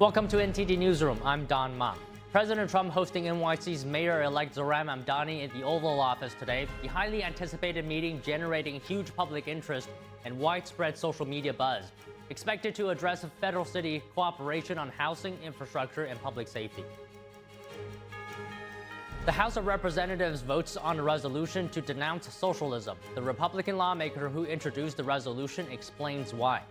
Welcome to NTD Newsroom. I'm Don Ma. President Trump hosting NYC's Mayor-elect Zohran Mamdani in the Oval Office today. The highly anticipated meeting generating huge public interest and widespread social media buzz. Expected to address federal-city cooperation on housing, infrastructure, and public safety. The House of Representatives votes on a resolution to denounce socialism. The Republican lawmaker who introduced the resolution explains why.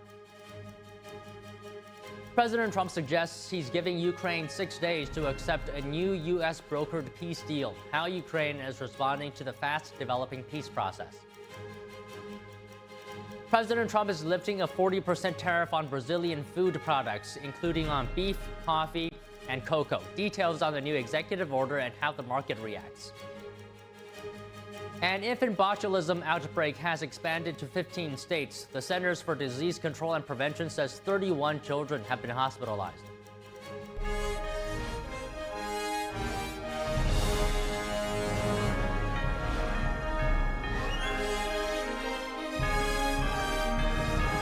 President Trump suggests he's giving Ukraine 6 days to accept a new U.S.-brokered peace deal. How Ukraine is responding to the fast-developing peace process. President Trump is lifting a 40% tariff on Brazilian food products, including on beef, coffee, and cocoa. Details on the new executive order and how the market reacts. An infant botulism outbreak has expanded to 15 states. The Centers for Disease Control and Prevention says 31 children have been hospitalized.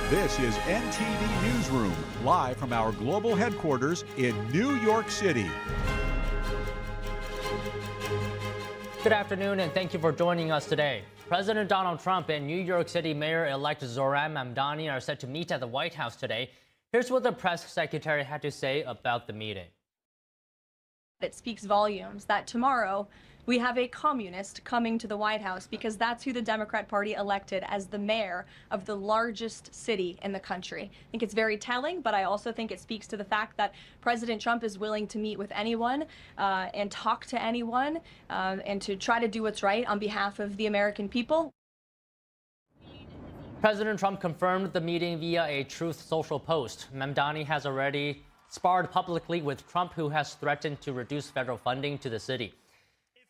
This is NTD Newsroom, live from our global headquarters in New York City. Good afternoon, and thank you for joining us today. President Donald Trump and New York City Mayor-elect Zohran Mamdani are set to meet at the White House today. Here's what the press secretary had to say about the meeting. It speaks volumes that tomorrow we have a communist coming to the White House because that's who the Democrat Party elected as the mayor of the largest city in the country. I think it's very telling, but I also think it speaks to the fact that President Trump is willing to meet with anyone and talk to anyone and to try to do what's right on behalf of the American people. President Trump confirmed the meeting via a Truth Social post. Mamdani has already sparred publicly with Trump, who has threatened to reduce federal funding to the city.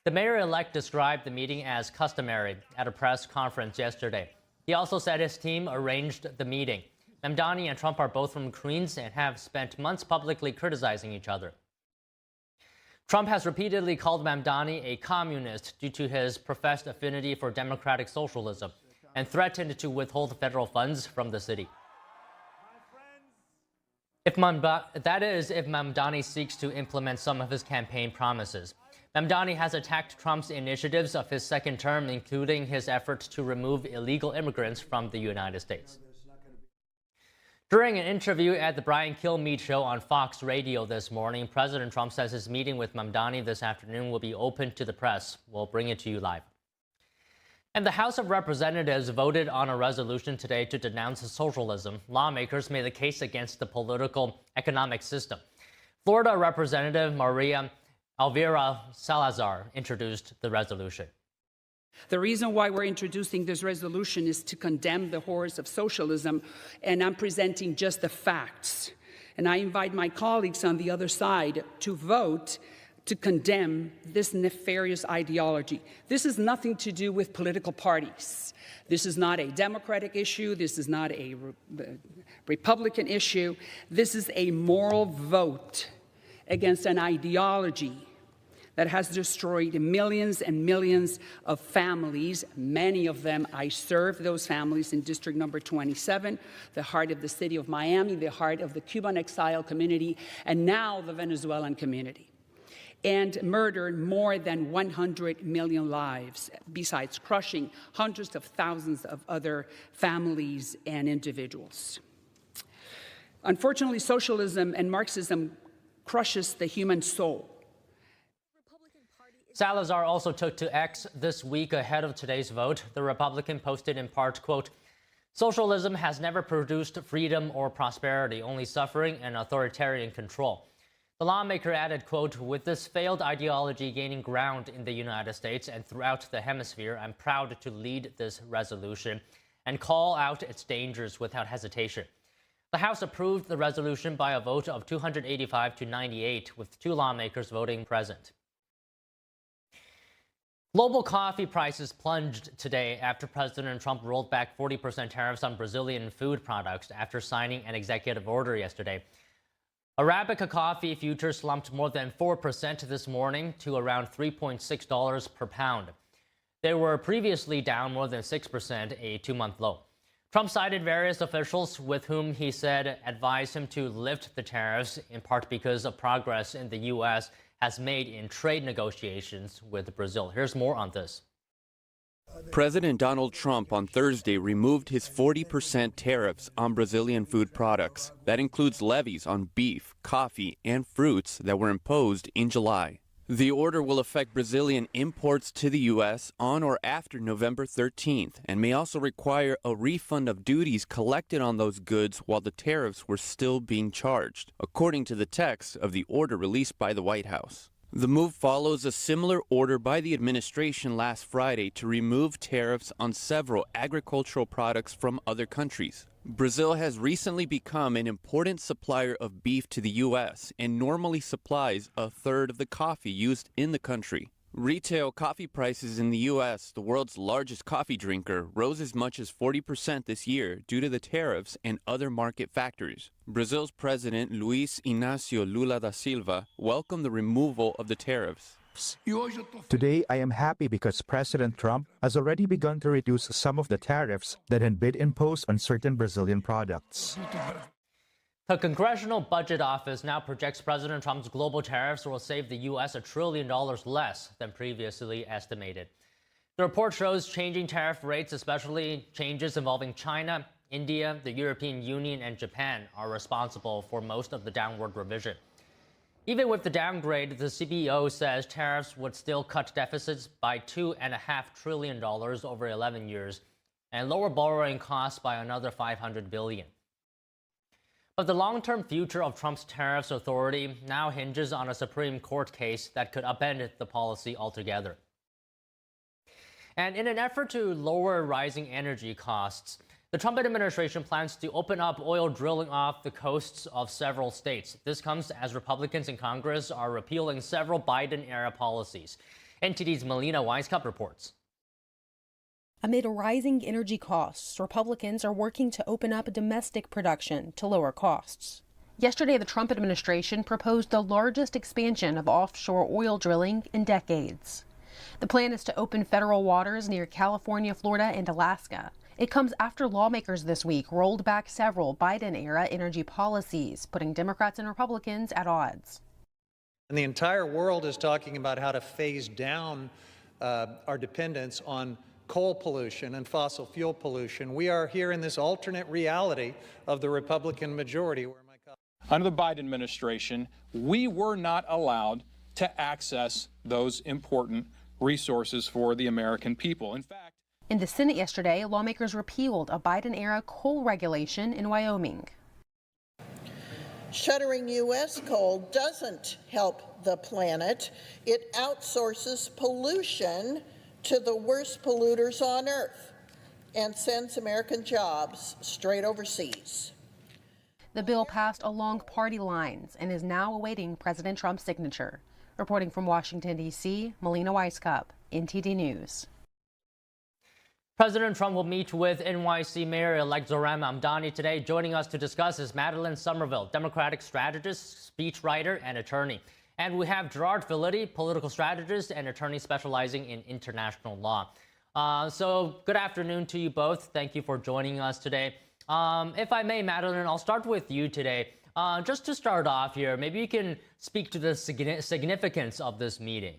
The mayor-elect described the meeting as customary at a press conference yesterday. He also said his team arranged the meeting. Mamdani and Trump are both from Queens and have spent months publicly criticizing each other. Trump has repeatedly called Mamdani a communist due to his professed affinity for democratic socialism and threatened to withhold federal funds from the city. If Mamdani seeks to implement some of his campaign promises. Mamdani has attacked Trump's initiatives of his second term, including his effort to remove illegal immigrants from the United States. During an interview at the Brian Kilmeade show on Fox Radio this morning, President Trump says his meeting with Mamdani this afternoon will be open to the press. We'll bring it to you live. And the House of Representatives voted on a resolution today to denounce socialism. Lawmakers made the case against the political economic system. Florida Representative Maria Elvira Salazar introduced the resolution. The reason why we're introducing this resolution is to condemn the horrors of socialism, and I'm presenting just the facts. And I invite my colleagues on the other side to vote to condemn this nefarious ideology. This has nothing to do with political parties. This is not a Democratic issue. This is not a Republican issue. This is a moral vote against an ideology that has destroyed millions and millions of families. Many of them, I serve those families in District Number 27, the heart of the city of Miami, the heart of the Cuban exile community, and now the Venezuelan community, and murdered more than 100 million lives, besides crushing hundreds of thousands of other families and individuals. Unfortunately, socialism and Marxism crushes the human soul. Salazar also took to X this week ahead of today's vote. The Republican posted in part, quote, "Socialism has never produced freedom or prosperity, only suffering and authoritarian control." The lawmaker added, quote, "With this failed ideology gaining ground in the United States and throughout the hemisphere, I'm proud to lead this resolution and call out its dangers without hesitation." The House approved the resolution by a vote of 285 to 98, with 2 lawmakers voting present. Global coffee prices plunged today after President Trump rolled back 40% tariffs on Brazilian food products after signing an executive order yesterday. Arabica coffee futures slumped more than 4% this morning to around $3.6 per pound. They were previously down more than 6%, a 2-month low. Trump cited various officials with whom he said advised him to lift the tariffs, in part because of progress in the U.S. has made in trade negotiations with Brazil. Here's more on this. President Donald Trump on Thursday removed his 40% tariffs on Brazilian food products. That includes levies on beef, coffee, and fruits that were imposed in July. The order will affect Brazilian imports to the U.S. on or after November 13th and may also require a refund of duties collected on those goods while the tariffs were still being charged, according to the text of the order released by the White House. The move follows a similar order by the administration last Friday to remove tariffs on several agricultural products from other countries. Brazil has recently become an important supplier of beef to the U.S. and normally supplies a third of the coffee used in the country. Retail coffee prices in the U.S., the world's largest coffee drinker, rose as much as 40% this year due to the tariffs and other market factors. Brazil's President Luiz Inácio Lula da Silva welcomed the removal of the tariffs. Today, I am happy because President Trump has already begun to reduce some of the tariffs that had been imposed on certain Brazilian products. The Congressional Budget Office now projects President Trump's global tariffs will save the U.S. $1 trillion less than previously estimated. The report shows changing tariff rates, especially changes involving China, India, the European Union, and Japan, are responsible for most of the downward revision. Even with the downgrade, the CBO says tariffs would still cut deficits by $2.5 trillion over 11 years and lower borrowing costs by another $500 billion. But the long-term future of Trump's tariffs authority now hinges on a Supreme Court case that could upend the policy altogether. And in an effort to lower rising energy costs, the Trump administration plans to open up oil drilling off the coasts of several states. This comes as Republicans in Congress are repealing several Biden-era policies. NTD's Melina Weisskopf reports. Amid rising energy costs, Republicans are working to open up domestic production to lower costs. Yesterday, the Trump administration proposed the largest expansion of offshore oil drilling in decades. The plan is to open federal waters near California, Florida, and Alaska. It comes after lawmakers this week rolled back several Biden-era energy policies, putting Democrats and Republicans at odds. And the entire world is talking about how to phase down our dependence on coal pollution and fossil fuel pollution. We are here in this alternate reality of the Republican majority. Under the Biden administration, we were not allowed to access those important resources for the American people. In fact, in the Senate yesterday, lawmakers repealed a Biden-era coal regulation in Wyoming. Shuttering U.S. coal doesn't help the planet. It outsources pollution to the worst polluters on Earth and sends American jobs straight overseas. The bill passed along party lines and is now awaiting President Trump's signature. Reporting from Washington, D.C., Melina Weisskopf, NTD News. President Trump will meet with NYC Mayor-elect Zohran Mamdani today. Joining us to discuss is Madeleine Somerville, Democratic strategist, speechwriter, and attorney. And we have Gerard Filitti, political strategist and attorney specializing in international law. So good afternoon to you both. Thank you for joining us today. If I may, Madeleine, I'll start with you today. Just to start off here, maybe you can speak to the significance of this meeting.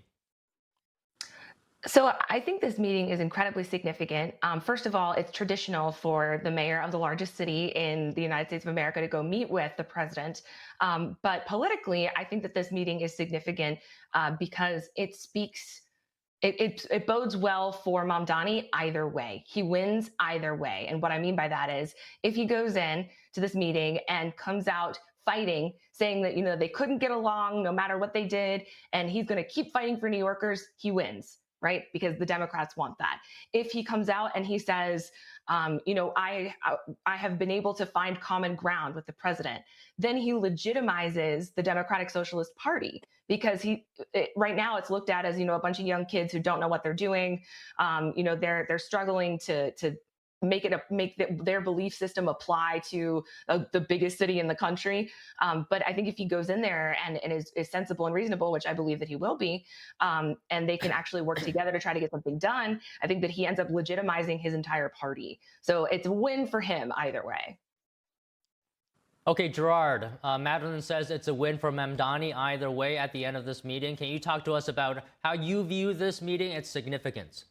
So I think this meeting is incredibly significant. First of all, it's traditional for the mayor of the largest city in the United States of America to go meet with the president. But politically, I think that this meeting is significant because it speaks, it bodes well for Mamdani either way. He wins either way. And what I mean by that is if he goes in to this meeting and comes out fighting, saying that, you know, they couldn't get along no matter what they did, and he's going to keep fighting for New Yorkers, he wins. Right? Because the Democrats want that. If he comes out and he says, you know, I have been able to find common ground with the president, then he legitimizes the Democratic Socialist Party because right now it's looked at as, you know, a bunch of young kids who don't know what they're doing. You know, they're struggling to their belief system apply to the biggest city in the country. But I think if he goes in there and is sensible and reasonable, which I believe that he will be, and they can actually work together to try to get something done, I think that he ends up legitimizing his entire party. So it's a win for him either way. Okay, Gerard, Madeline says it's a win for Mamdani either way at the end of this meeting. Can you talk to us about how you view this meeting, its significance?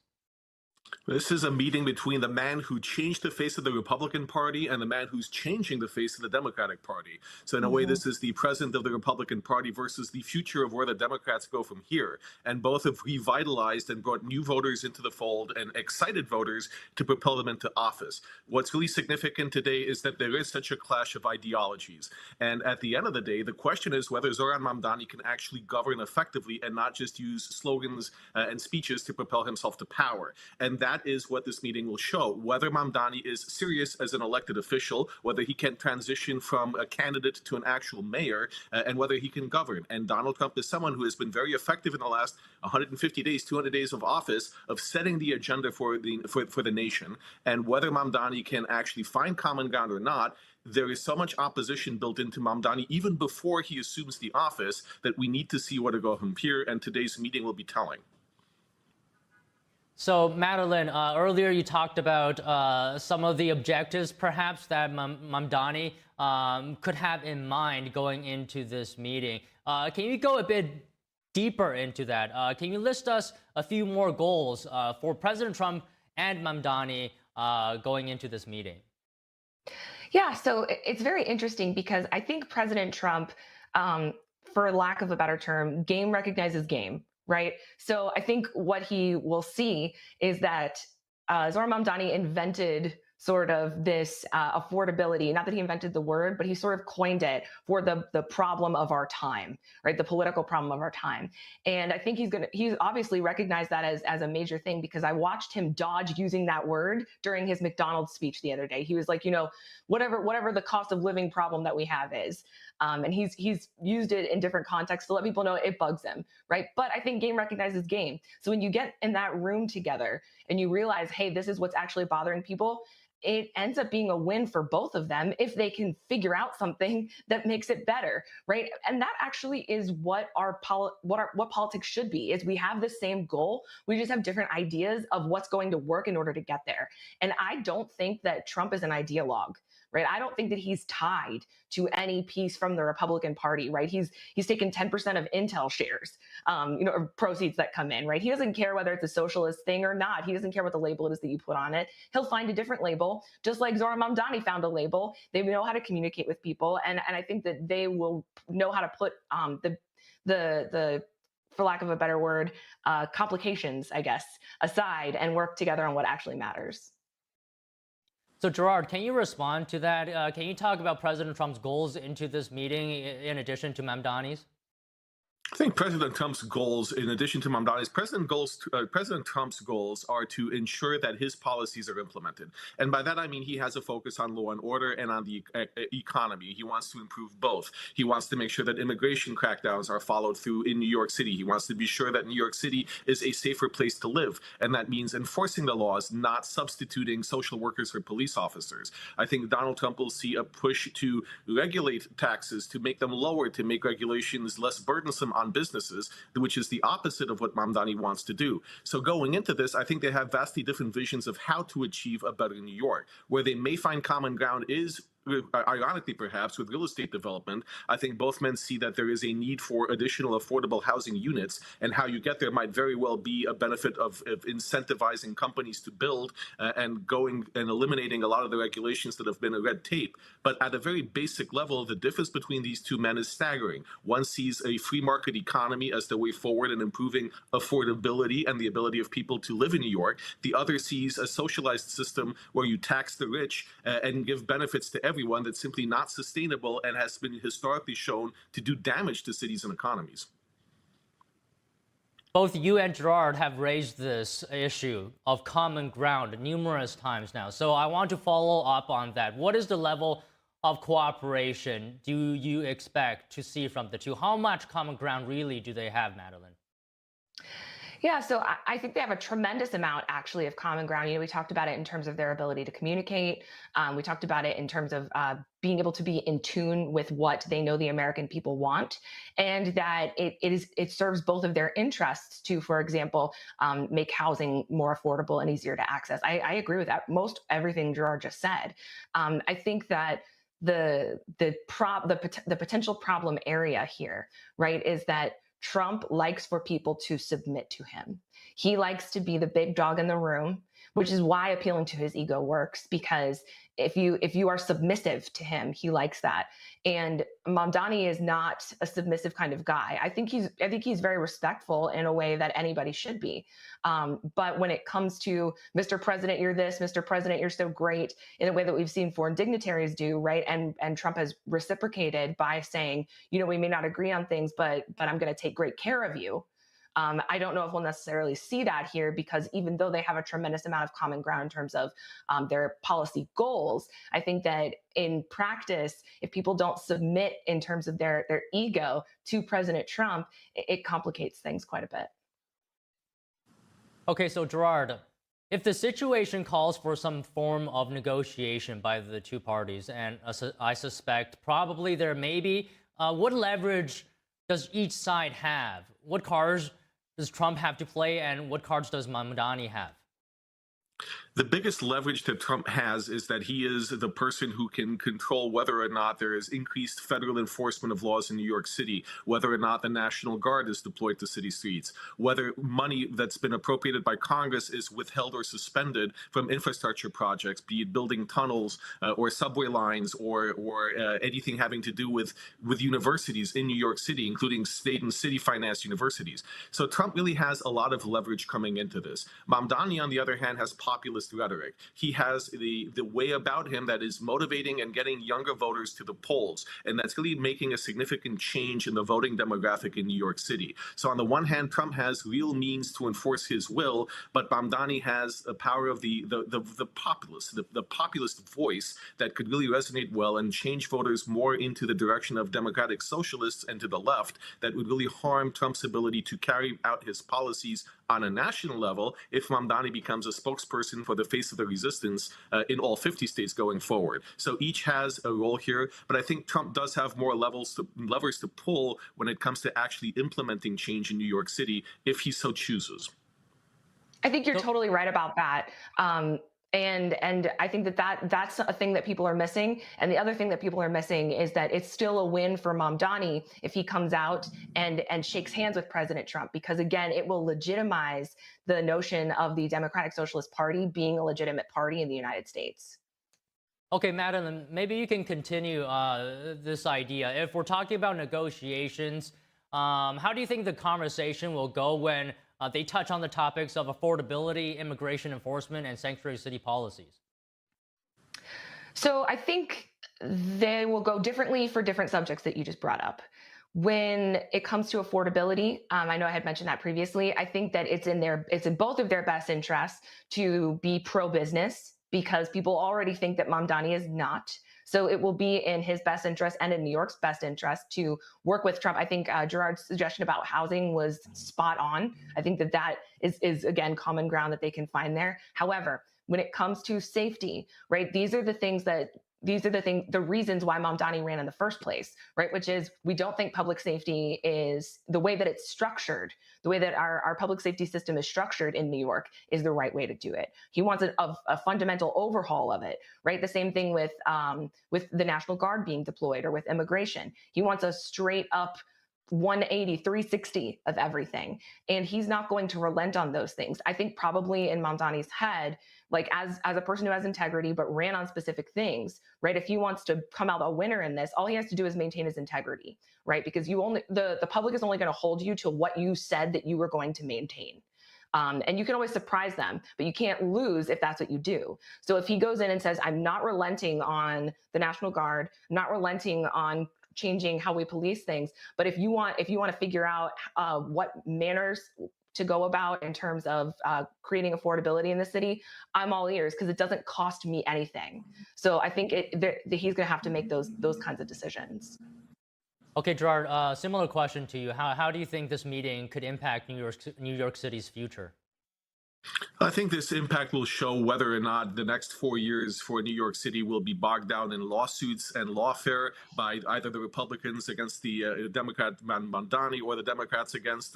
This is a meeting between the man who changed the face of the Republican Party and the man who's changing the face of the Democratic Party. So in a way, this is the president of the Republican Party versus the future of where the Democrats go from here. And both have revitalized and brought new voters into the fold and excited voters to propel them into office. What's really significant today is that there is such a clash of ideologies. And at the end of the day, the question is whether Zoran Mamdani can actually govern effectively and not just use slogans and speeches to propel himself to power. And that is what this meeting will show, whether Mamdani is serious as an elected official, whether he can transition from a candidate to an actual mayor, and whether he can govern. And Donald Trump is someone who has been very effective in the last 150 days, 200 days of office, of setting the agenda for the nation. And whether Mamdani can actually find common ground or not, there is so much opposition built into Mamdani even before he assumes the office that we need to see where to go from here, and today's meeting will be telling. So, Madeline, earlier you talked about some of the objectives, perhaps, that Mamdani could have in mind going into this meeting. Can you go a bit deeper into that? Can you list us a few more goals for President Trump and Mamdani going into this meeting? Yeah, so it's very interesting because I think President Trump, for lack of a better term, game recognizes game. Right. So I think what he will see is that Zoran Mamdani invented sort of this affordability, not that he invented the word, but he sort of coined it for the problem of our time, right? The political problem of our time. And I think he's obviously recognized that as a major thing, because I watched him dodge using that word during his McDonald's speech the other day. He was like, you know, whatever the cost of living problem that we have is. And he's used it in different contexts to let people know it bugs him, right? But I think game recognizes game. So when you get in that room together and you realize, hey, this is what's actually bothering people, it ends up being a win for both of them if they can figure out something that makes it better, right? And that actually is what what politics should be. Is we have the same goal, we just have different ideas of what's going to work in order to get there. And I don't think that Trump is an ideologue. Right? I don't think that he's tied to any piece from the Republican Party, right? He's taken 10% of Intel shares, or proceeds that come in, right? He doesn't care whether it's a socialist thing or not. He doesn't care what the label it is that you put on it. He'll find a different label, just like Zoran Mamdani found a label. They know how to communicate with people, and I think that they will know how to put the for lack of a better word, complications, I guess, aside and work together on what actually matters. So, Gerard, can you respond to that? Can you talk about President Trump's goals into this meeting in addition to Mamdani's? I think President Trump's goals, in addition to Mamdani's, President Trump's goals are to ensure that his policies are implemented. And by that, I mean he has a focus on law and order and on the economy. He wants to improve both. He wants to make sure that immigration crackdowns are followed through in New York City. He wants to be sure that New York City is a safer place to live. And that means enforcing the laws, not substituting social workers for police officers. I think Donald Trump will see a push to regulate taxes, to make them lower, to make regulations less burdensome on businesses, which is the opposite of what Mamdani wants to do. So going into this, I think they have vastly different visions of how to achieve a better New York. Where they may find common ground is, ironically perhaps, with real estate development. I think both men see that there is a need for additional affordable housing units, and how you get there might very well be a benefit of incentivizing companies to build and going and eliminating a lot of the regulations that have been a red tape. But at a very basic level, the difference between these two men is staggering. One sees a free market economy as the way forward in improving affordability and the ability of people to live in New York. The other sees a socialized system where you tax the rich and give benefits to everyone that's simply not sustainable and has been historically shown to do damage to cities and economies. Both you and Gerard have raised this issue of common ground numerous times now. So I want to follow up on that. What is the level of cooperation do you expect to see from the two? How much common ground really do they have, Madeline? Yeah, so I think they have a tremendous amount, actually, of common ground. We talked about it in terms of their ability to communicate. We talked about it in terms of being able to be in tune with what they know the American people want, and that it serves both of their interests to, for example, make housing more affordable and easier to access. I agree with that, most everything Gerard just said. I think that the potential problem area here, right, is that Trump likes for people to submit to him. He likes to be the big dog in the room, which is why appealing to his ego works, because if you are submissive to him, he likes that. And Mamdani is not a submissive kind of guy. I think he's very respectful in a way that anybody should be. But when it comes to Mr. President, you're this, Mr. President, you're so great, in a way that we've seen foreign dignitaries do, right? And Trump has reciprocated by saying, we may not agree on things, but I'm going to take great care of you. I don't know if we'll necessarily see that here, because even though they have a tremendous amount of common ground in terms of their policy goals, I think that in practice, if people don't submit in terms of their ego to President Trump, it complicates things quite a bit. Okay, so Gerard, if the situation calls for some form of negotiation by the two parties, and I suspect probably there may be, what leverage does each side have? What cards does Trump have to play, and what cards does Mamdani have? The biggest leverage that Trump has is that he is the person who can control whether or not there is increased federal enforcement of laws in New York City, whether or not the National Guard is deployed to city streets, whether money that's been appropriated by Congress is withheld or suspended from infrastructure projects, be it building tunnels or subway lines or anything having to do with universities in New York City, including state and city financed universities. So Trump really has a lot of leverage coming into this. Mamdani, on the other hand, has populist rhetoric. He has the way about him that is motivating and getting younger voters to the polls, and that's really making a significant change in the voting demographic in New York City. So on the one hand, Trump has real means to enforce his will, but Mamdani has the power of the populist, the populist voice that could really resonate well and change voters more into the direction of democratic socialists and to the left, that would really harm Trump's ability to carry out his policies on a national level if Mamdani becomes a spokesperson for the face of the resistance in all 50 states going forward. So each has a role here, but I think Trump does have more levers to pull when it comes to actually implementing change in New York City if he so chooses. I think you're totally right about that. And I think that's a thing that people are missing. And the other thing that people are missing is that it's still a win for Mamdani if he comes out and shakes hands with President Trump, because again, it will legitimize the notion of the Democratic Socialist Party being a legitimate party in the United States. Okay, Madeline, maybe you can continue this idea. If we're talking about negotiations, how do you think the conversation will go when they touch on the topics of affordability, immigration enforcement, and sanctuary city policies? So I think they will go differently for different subjects that you just brought up. When it comes to affordability, I know I had mentioned that previously. I think that it's in both of their best interests to be pro-business, because people already think that Mamdani is not. So it will be in his best interest and in New York's best interest to work with Trump. I think Gerard's suggestion about housing was spot on. I think that is again, common ground that they can find there. However, when it comes to safety, right, these are the reasons why Mamdani ran in the first place, right? Which is, we don't think public safety is the way that it's structured, the way that our public safety system is structured in New York is the right way to do it. He wants a fundamental overhaul of it, right? The same thing with the National Guard being deployed, or with immigration. He wants a straight up 180, 360 of everything. And he's not going to relent on those things. I think probably in Mamdani's head, like as a person who has integrity but ran on specific things, right? If he wants to come out a winner in this, all he has to do is maintain his integrity, right? Because the public is only going to hold you to what you said that you were going to maintain. And you can always surprise them, but you can't lose if that's what you do. So if he goes in and says, I'm not relenting on the National Guard, not relenting on changing how we police things, but if you want to figure out what manners to go about in terms of creating affordability in the city, I'm all ears, because it doesn't cost me anything. So I think he's going to have to make those kinds of decisions. Okay, Gerard, similar question to you. How do you think this meeting could impact New York City's future? I think this impact will show whether or not the next 4 years for New York City will be bogged down in lawsuits and lawfare by either the Republicans against the Democrat Mamdani or the Democrats against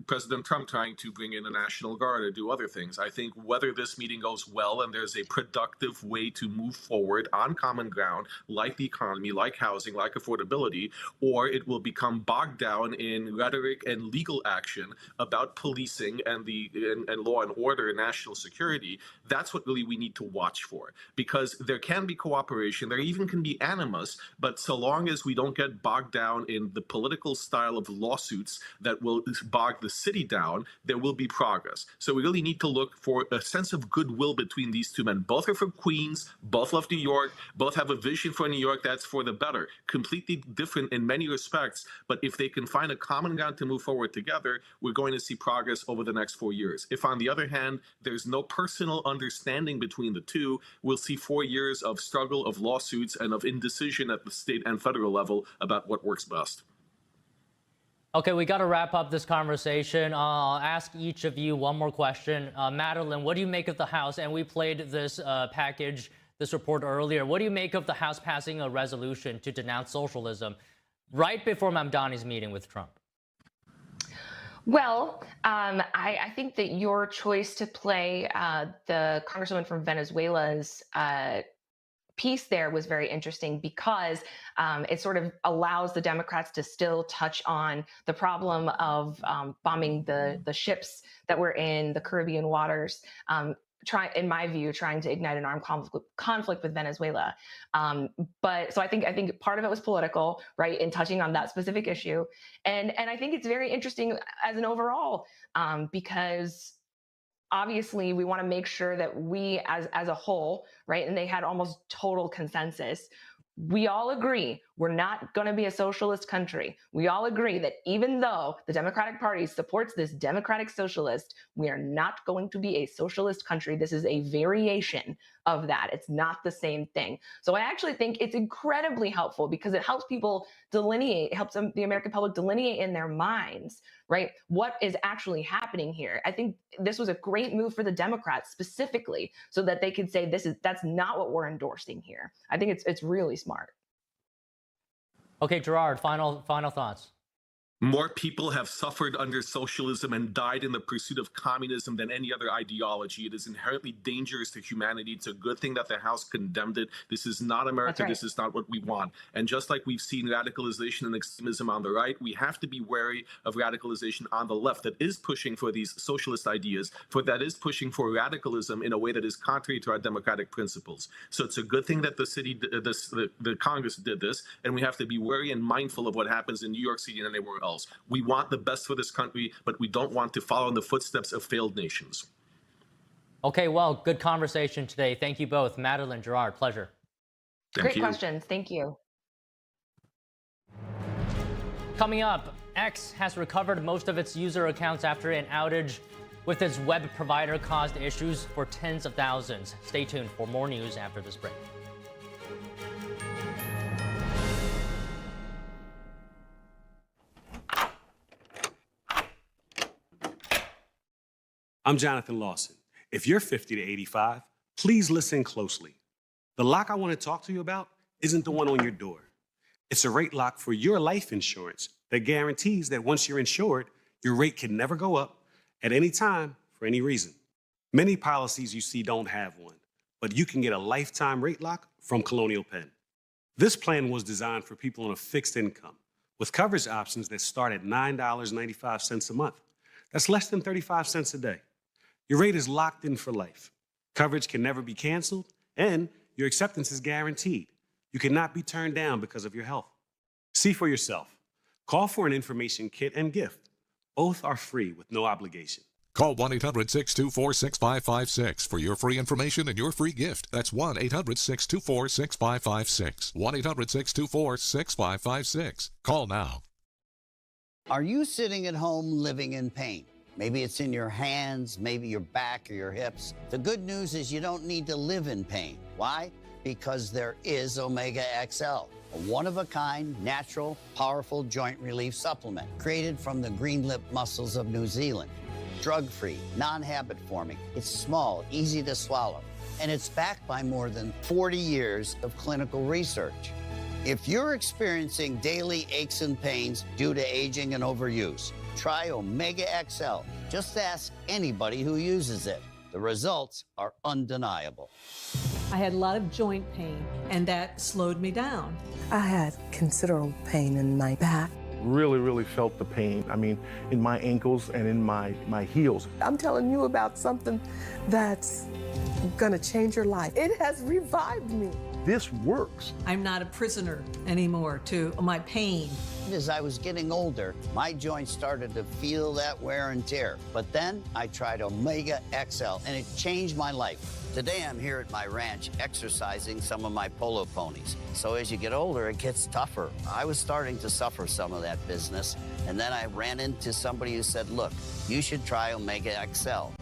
President Trump trying to bring in a National Guard or do other things. I think whether this meeting goes well and there's a productive way to move forward on common ground, like the economy, like housing, like affordability, or it will become bogged down in rhetoric and legal action about policing and law and order and national security. That's what really we need to watch for, because there can be cooperation, there even can be animus, but so long as we don't get bogged down in the political style of lawsuits that will bog the city down, there will be progress. So we really need to look for a sense of goodwill between these two men. Both are from Queens, both love New York, both have a vision for New York that's for the better, completely different in many respects, but if they can find a common ground to move forward together, we're going to see progress over the next 4 years. If on the other hand, there's no personal understanding between the two, we'll see 4 years of struggle, of lawsuits, and of indecision at the state and federal level about what works best. Okay, we got to wrap up this conversation. I'll ask each of you one more question. Madeline, what do you make of the House? And we played this this report earlier. What do you make of the House passing a resolution to denounce socialism right before Mamdani's meeting with Trump? Well, I think that your choice to play the Congresswoman from Venezuela's piece there was very interesting, because it sort of allows the Democrats to still touch on the problem of bombing the ships that were in the Caribbean waters, in my view, trying to ignite an armed conflict with Venezuela. But so I think part of it was political, right, in touching on that specific issue. And I think it's very interesting as an overall, because obviously we want to make sure that we as a whole, right, and they had almost total consensus, we all agree we're not going to be a socialist country. We all agree that even though the Democratic Party supports this democratic socialist, we are not going to be a socialist country. This is a variation of that. It's not the same thing. So I actually think it's incredibly helpful, because it helps people delineate, it helps the American public delineate in their minds, right, what is actually happening here. I think this was a great move for the Democrats specifically, so that they could say that's not what we're endorsing here. I think it's really smart. Okay, Gerard, final thoughts. More people have suffered under socialism and died in the pursuit of communism than any other ideology. It is inherently dangerous to humanity. It's a good thing that the House condemned it. This is not America. Right. This is not what we want. And just like we've seen radicalization and extremism on the right, we have to be wary of radicalization on the left that is pushing for these socialist ideas, that is pushing for radicalism in a way that is contrary to our democratic principles. So it's a good thing that the Congress did this, and we have to be wary and mindful of what happens in New York City and anywhere else. We want the best for this country, but we don't want to follow in the footsteps of failed nations. Okay, well, good conversation today. Thank you both. Madeline, Gerard, pleasure. Great questions. Thank you. Coming up, X has recovered most of its user accounts after an outage with its web provider caused issues for tens of thousands. Stay tuned for more news after this break. I'm Jonathan Lawson. If you're 50 to 85, please listen closely. The lock I want to talk to you about isn't the one on your door. It's a rate lock for your life insurance that guarantees that once you're insured, your rate can never go up at any time for any reason. Many policies you see don't have one, but you can get a lifetime rate lock from Colonial Penn. This plan was designed for people on a fixed income with coverage options that start at $9.95 a month. That's less than 35 cents a day. Your rate is locked in for life. Coverage can never be canceled, and your acceptance is guaranteed. You cannot be turned down because of your health. See for yourself. Call for an information kit and gift. Both are free with no obligation. Call 1-800-624-6556 for your free information and your free gift. That's 1-800-624-6556. 1-800-624-6556. Call now. Are you sitting at home living in pain? Maybe it's in your hands, maybe your back or your hips. The good news is you don't need to live in pain. Why? Because there is Omega XL. a one-of-a-kind, natural, powerful joint relief supplement created from the green lip mussels of New Zealand. Drug-free, non-habit forming. It's small, easy to swallow, and it's backed by more than 40 years of clinical research. If you're experiencing daily aches and pains due to aging and overuse, try Omega XL. Just ask anybody who uses it. The results are undeniable. I had a lot of joint pain, and that slowed me down. I had considerable pain in my back. Really felt the pain. I mean, in my ankles and in my heels. I'm telling you about something that's gonna change your life. It has revived me. This works. I'm not a prisoner anymore to my pain. As I was getting older, my joints started to feel that wear and tear. But then I tried Omega XL, and it changed my life. Today I'm here at my ranch exercising some of my polo ponies. So as you get older, it gets tougher. I was starting to suffer some of that business, and then I ran into somebody who said, look, you should try Omega XL.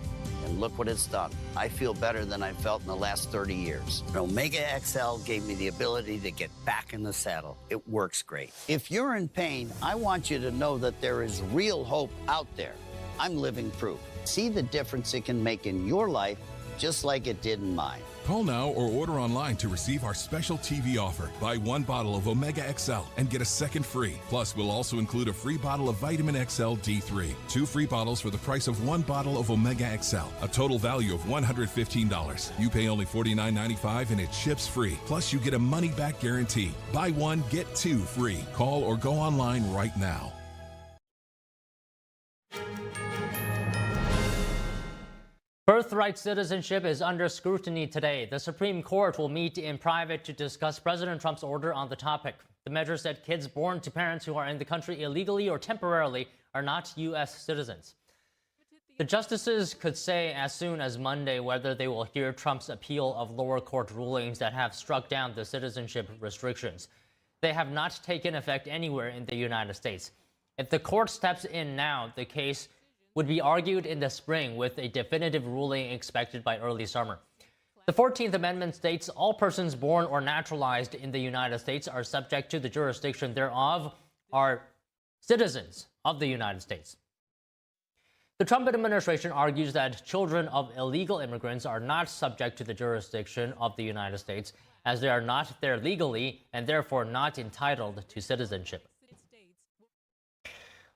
And look what it's done. I feel better than I felt in the last 30 years. And Omega XL gave me the ability to get back in the saddle. It works great. If you're in pain, I want you to know that there is real hope out there. I'm living proof. See the difference it can make in your life, just like it did in mine. Call now or order online to receive our special TV offer. Buy one bottle of Omega XL and get a second free. Plus, we'll also include a free bottle of Vitamin XL D3. 2 free bottles for the price of 1 bottle of Omega XL. A total value of $115. You pay only $49.95 and it ships free. Plus, you get a money-back guarantee. Buy one, get 2 free. Call or go online right now. Birthright citizenship is under scrutiny today. The Supreme Court will meet in private to discuss President Trump's order on the topic. The measure said kids born to parents who are in the country illegally or temporarily are not U.S. citizens. The justices could say as soon as Monday whether they will hear Trump's appeal of lower court rulings that have struck down the citizenship restrictions. They have not taken effect anywhere in the United States. If the court steps in now, the case would be argued in the spring with a definitive ruling expected by early summer. The 14th Amendment states all persons born or naturalized in the United States are subject to the jurisdiction thereof are citizens of the United States. The Trump administration argues that children of illegal immigrants are not subject to the jurisdiction of the United States as they are not there legally and therefore not entitled to citizenship.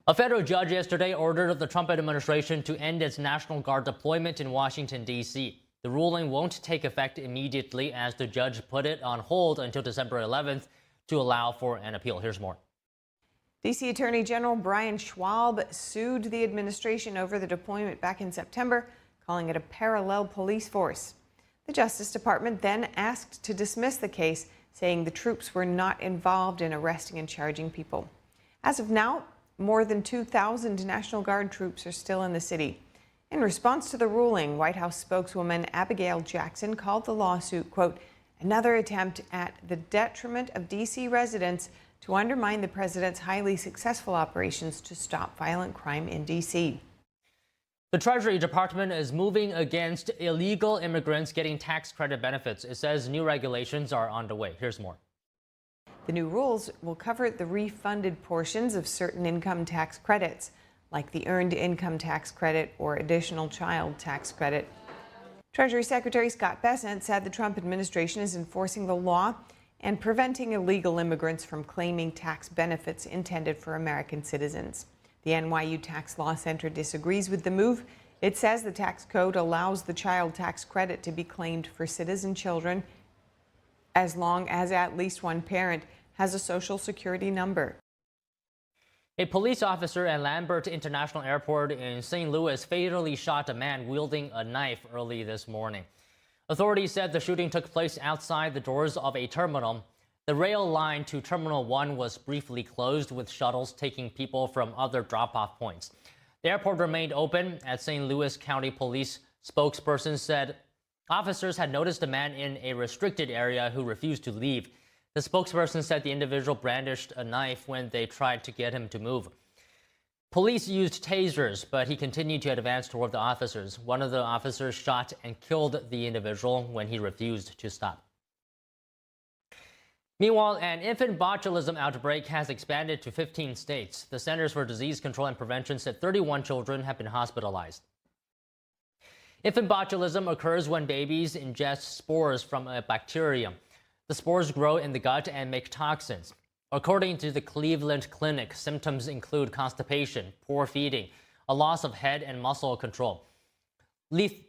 A federal judge yesterday ordered the Trump administration to end its National Guard deployment in Washington, D.C. The ruling won't take effect immediately as the judge put it on hold until December 11th to allow for an appeal. Here's more. D.C. Attorney General Brian Schwab sued the administration over the deployment back in September, calling it a parallel police force. The Justice Department then asked to dismiss the case, saying the troops were not involved in arresting and charging people. As of now, more than 2,000 National Guard troops are still in the city. In response to the ruling, White House spokeswoman Abigail Jackson called the lawsuit, quote, another attempt at the detriment of D.C. residents to undermine the president's highly successful operations to stop violent crime in D.C. The Treasury Department is moving against illegal immigrants getting tax credit benefits. It says new regulations are underway. Here's more. The new rules will cover the refunded portions of certain income tax credits, like the Earned Income Tax Credit or Additional Child Tax Credit. Treasury Secretary Scott Bessent said the Trump administration is enforcing the law and preventing illegal immigrants from claiming tax benefits intended for American citizens. The NYU Tax Law Center disagrees with the move. It says the tax code allows the child tax credit to be claimed for citizen children as long as at least one parent has a Social Security number. A police officer at Lambert International Airport in St. Louis fatally shot a man wielding a knife early this morning. Authorities said the shooting took place outside the doors of a terminal. The rail line to Terminal 1 was briefly closed, with shuttles taking people from other drop-off points. The airport remained open. At St. Louis County Police spokesperson said officers had noticed a man in a restricted area who refused to leave. The spokesperson said the individual brandished a knife when they tried to get him to move. Police used tasers, but he continued to advance toward the officers. One of the officers shot and killed the individual when he refused to stop. Meanwhile, an infant botulism outbreak has expanded to 15 states. The Centers for Disease Control and Prevention said 31 children have been hospitalized. Infant botulism occurs when babies ingest spores from a bacterium. The spores grow in the gut and make toxins. According to the Cleveland Clinic, symptoms include constipation, poor feeding, a loss of head and muscle control, lethargy,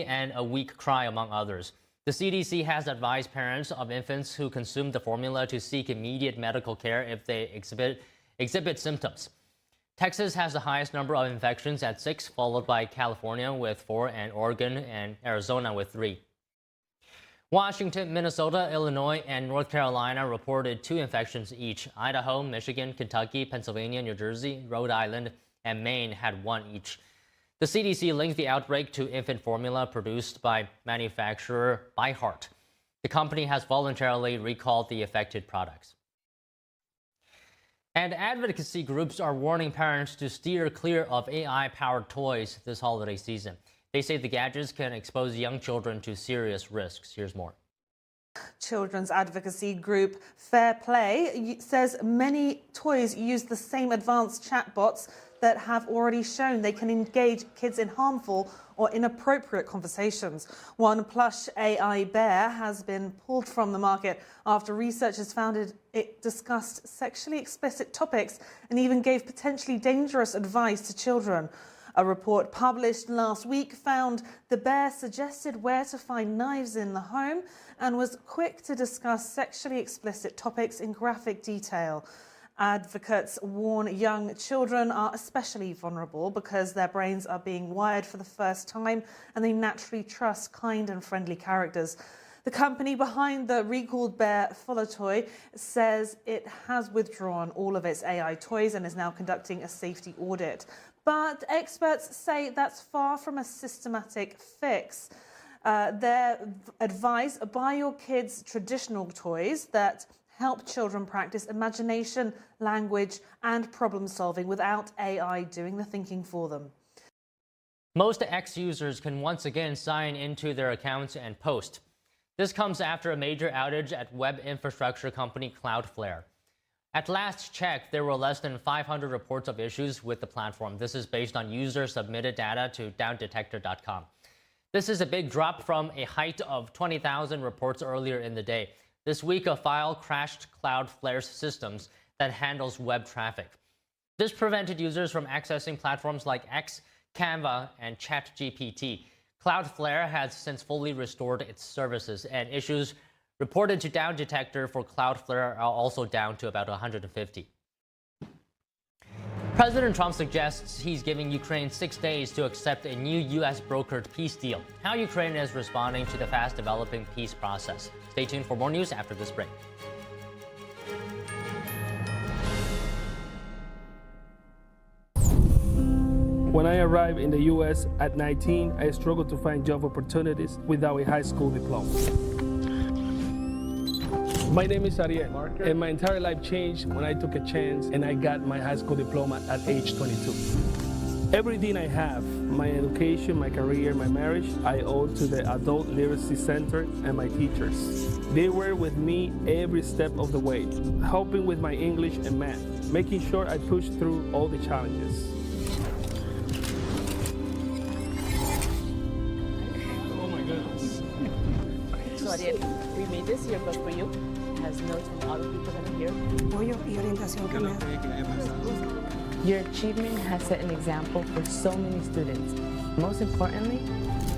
and a weak cry, among others. The CDC has advised parents of infants who consume the formula to seek immediate medical care if they exhibit symptoms. Texas has the highest number of infections at 6, followed by California with 4, and Oregon and Arizona with 3. Washington, Minnesota, Illinois, and North Carolina reported 2 infections each. Idaho, Michigan, Kentucky, Pennsylvania, New Jersey, Rhode Island, and Maine had 1 each. The CDC linked the outbreak to infant formula produced by manufacturer ByHeart. The company has voluntarily recalled the affected products. And advocacy groups are warning parents to steer clear of AI-powered toys this holiday season. They say the gadgets can expose young children to serious risks. Here's more. Children's advocacy group Fair Play says many toys use the same advanced chatbots that have already shown they can engage kids in harmful or inappropriate conversations. One plush AI bear has been pulled from the market after researchers found it discussed sexually explicit topics and even gave potentially dangerous advice to children. A report published last week found the bear suggested where to find knives in the home and was quick to discuss sexually explicit topics in graphic detail. Advocates warn young children are especially vulnerable because their brains are being wired for the first time and they naturally trust kind and friendly characters. The company behind the recalled bear Fuller toy says it has withdrawn all of its AI toys and is now conducting a safety audit. But experts say that's far from a systematic fix. They advise buy your kids traditional toys that help children practice imagination, language, and problem solving without AI doing the thinking for them. Most X users can once again sign into their accounts and post. This comes after a major outage at web infrastructure company Cloudflare. At last check, there were less than 500 reports of issues with the platform. This is based on user-submitted data to downdetector.com. This is a big drop from a height of 20,000 reports earlier in the day. This week, a file crashed Cloudflare's systems that handles web traffic. This prevented users from accessing platforms like X, Canva, and ChatGPT. Cloudflare has since fully restored its services, and issues reported to Down Detector for Cloudflare are also down to about 150. President Trump suggests he's giving Ukraine 6 days to accept a new U.S.-brokered peace deal. How Ukraine is responding to the fast-developing peace process. Stay tuned for more news after this break. When I arrived in the U.S. at 19, I struggled to find job opportunities without a high school diploma. My name is Ariel, and my entire life changed when I took a chance and I got my high school diploma at age 22. Everything I have, my education, my career, my marriage, I owe to the Adult Literacy Center and my teachers. They were with me every step of the way, helping with my English and math, making sure I pushed through all the challenges. Oh my goodness. So Ariel, we made this yearbook for you. It has notes from all the people that are here. Your achievement has set an example for so many students. Most importantly,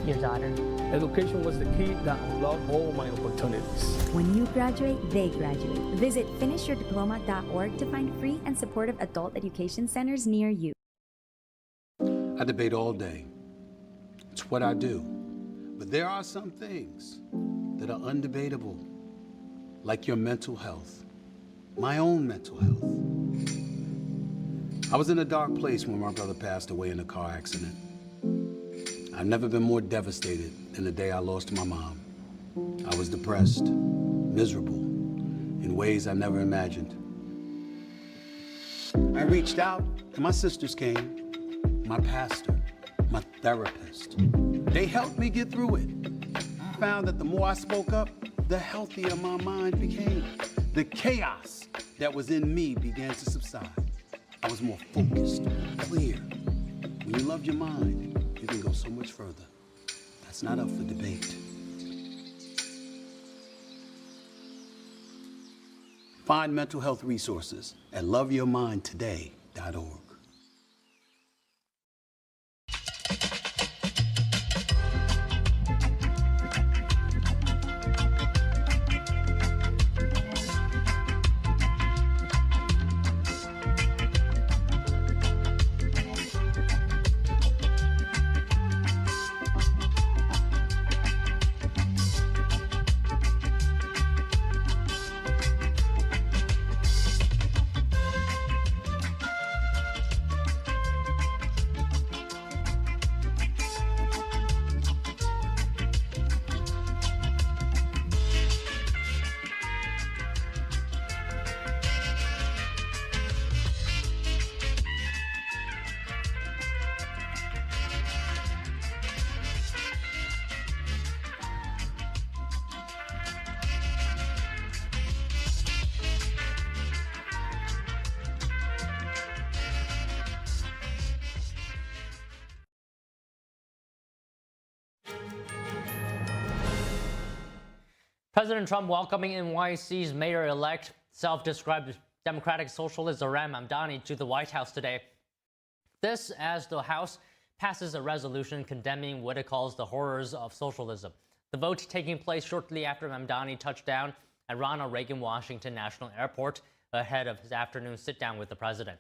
your daughter. Education was the key that unlocked all my opportunities. When you graduate, they graduate. Visit finishyourdiploma.org to find free and supportive adult education centers near you. I debate all day. It's what I do. But there are some things that are undebatable, like your mental health, my own mental health. I was in a dark place when my brother passed away in a car accident. I've never been more devastated than the day I lost my mom. I was depressed, miserable, in ways I never imagined. I reached out, and my sisters came, my pastor, my therapist. They helped me get through it. I found that the more I spoke up, the healthier my mind became. The chaos that was in me began to subside. I was more focused, clear. When you love your mind, you can go so much further. That's not up for debate. Find mental health resources at loveyourmindtoday.org. President Trump welcoming NYC's mayor-elect, self-described Democratic Socialist Zohran Mamdani to the White House today. This as the House passes a resolution condemning what it calls the horrors of socialism. The vote taking place shortly after Mamdani touched down at Ronald Reagan Washington National Airport ahead of his afternoon sit-down with the president.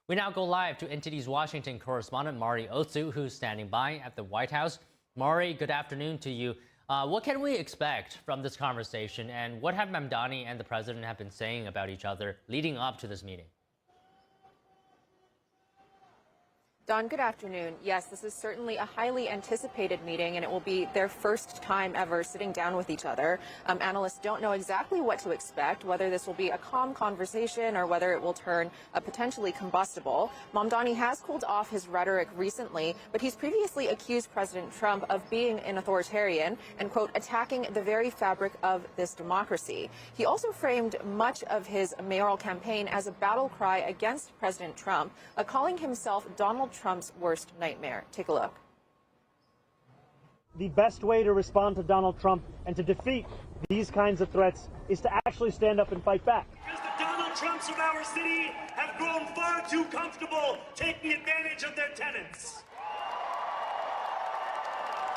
We now go live to NTD's Washington correspondent Mari Otsu, who's standing by at the White House. Mari, good afternoon to you. What can we expect from this conversation, and what have Mamdani and the president have been saying about each other leading up to this meeting? Don, good afternoon. Yes, this is certainly a highly anticipated meeting, and it will be their first time ever sitting down with each other. Analysts don't know exactly what to expect, whether this will be a calm conversation or whether it will turn potentially combustible. Mamdani has cooled off his rhetoric recently, but he's previously accused President Trump of being an authoritarian and, quote, attacking the very fabric of this democracy. He also framed much of his mayoral campaign as a battle cry against President Trump, calling himself Donald Trump's worst nightmare. Take a look. The best way to respond to Donald Trump and to defeat these kinds of threats is to actually stand up and fight back. Because the Donald Trumps of our city have grown far too comfortable taking advantage of their tenants.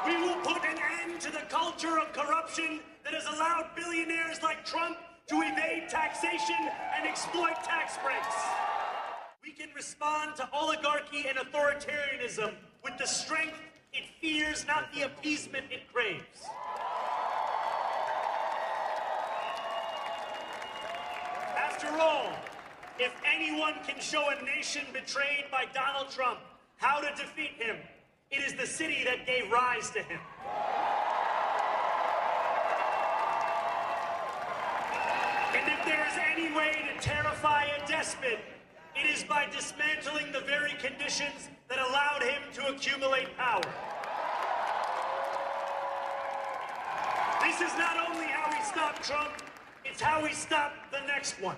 We will put an end to the culture of corruption that has allowed billionaires like Trump to evade taxation and exploit tax breaks. We can respond to oligarchy and authoritarianism with the strength it fears, not the appeasement it craves. After all, if anyone can show a nation betrayed by Donald Trump how to defeat him, it is the city that gave rise to him. And if there is any way to terrify a despot, it is by dismantling the very conditions that allowed him to accumulate power. This is not only how we stop Trump, it's how we stop the next one.